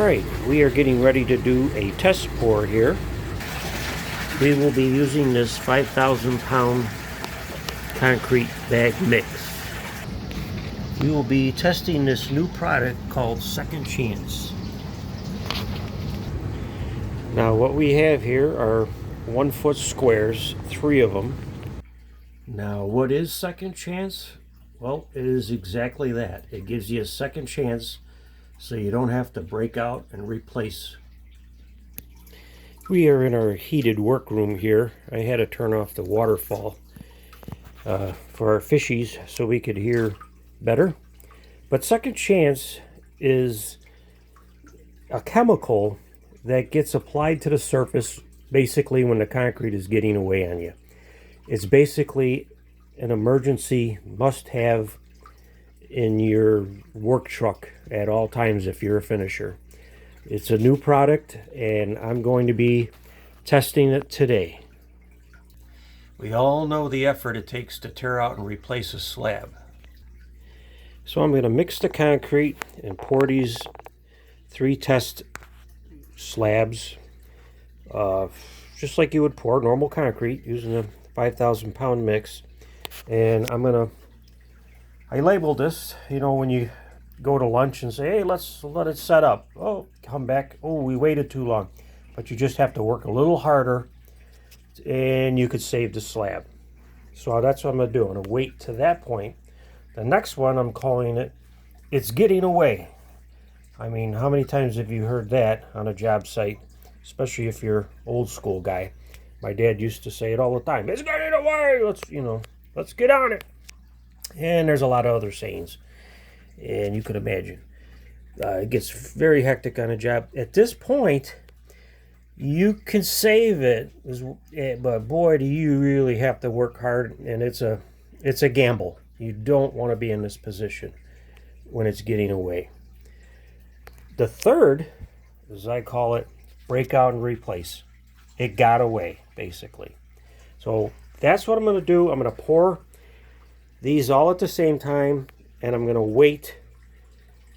Alright, we are getting ready to do a test pour here. We will be using this 5,000 pound concrete bag mix. We will be testing this new product called Second Chance. Now what we have here are 1 foot squares, 3 of them. Now what is Second Chance? Well, it is exactly that. It gives you a second chance so you don't have to break out and replace. We are in our heated workroom here. I had to turn off the waterfall for our fishies so we could hear better. But Second Chance is a chemical that gets applied to the surface basically when the concrete is getting away on you. It's basically an emergency must-have in your work truck at all times if you're a finisher. It's a new product and I'm going to be testing it today. We all know the effort it takes to tear out and replace a slab. So I'm going to mix the concrete and pour these 3 test slabs just like you would pour normal concrete using a 5,000 pound mix. And I labeled this, you know, when you go to lunch and say, hey, let's let it set up. Oh, come back. Oh, we waited too long. But you just have to work a little harder and you could save the slab. So that's what I'm going to do. I'm going to wait to that point. The next one, I'm calling it, it's getting away. I mean, how many times have you heard that on a job site, especially if you're old school guy? My dad used to say it all the time. It's getting away. Let's get on it. And there's a lot of other sayings. And you could imagine. It gets very hectic on a job. At this point, you can save it. But boy, do you really have to work hard. And it's a gamble. You don't want to be in this position when it's getting away. The third, as I call it, break out and replace. It got away, basically. So that's what I'm going to do. I'm going to pour these all at the same time, and I'm going to wait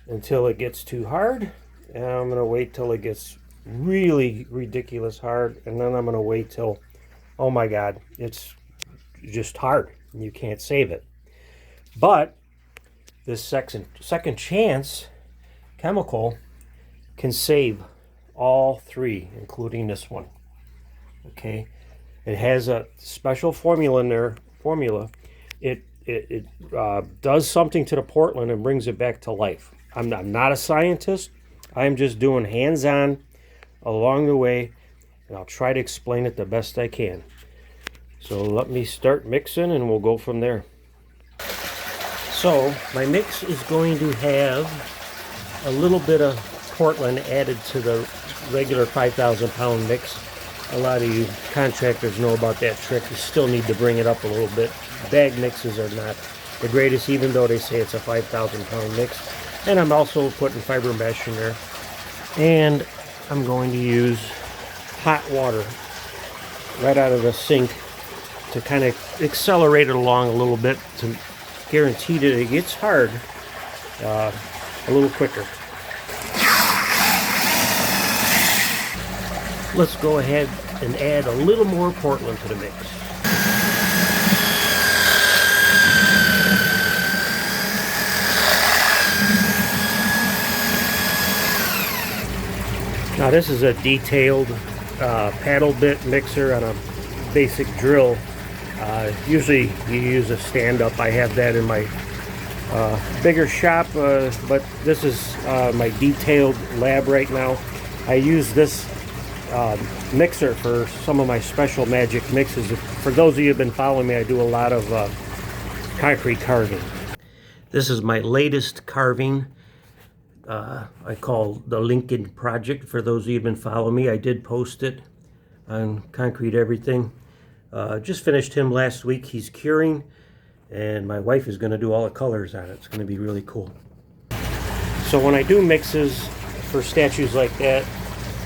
until it gets too hard, and I'm going to wait till it gets really ridiculous hard, and then I'm going to wait till, oh my God, it's just hard, and you can't save it. But this second chance chemical can save all 3, including this one. Okay, it has a special formula in there. It does something to the Portland and brings it back to life. I'm not a scientist. I'm just doing hands-on along the way, and I'll try to explain it the best I can. So let me start mixing and we'll go from there. So my mix is going to have a little bit of Portland added to the regular 5,000 pound mix. A lot of you contractors know about that trick. You still need to bring it up a little bit. Bag mixes are not the greatest, even though they say it's a 5,000 pound mix. And I'm also putting fiber mesh in there. And I'm going to use hot water right out of the sink to kind of accelerate it along a little bit to guarantee that it gets hard a little quicker. Let's go ahead and add a little more Portland to the mix. Now this is a detailed paddle bit mixer on a basic drill. Usually you use a stand-up. I have that in my bigger shop, but this is my detailed lab right now. I use this mixer for some of my special magic mixes. For those of you who have been following me, I do a lot of concrete carving. This is my latest carving. I call the Lincoln Project. For those of you who have been following me, I did post it on Concrete Everything. Just finished him last week. He's curing, and my wife is going to do all the colors on it. It's going to be really cool. So when I do mixes for statues like that,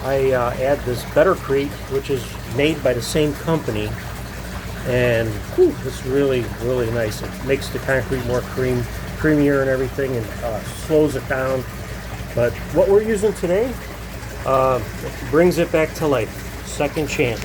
I add this Bettercrete, which is made by the same company, and it's really nice. It makes the concrete more creamier and everything, and slows it down. But what we're using today brings it back to life. Second chance.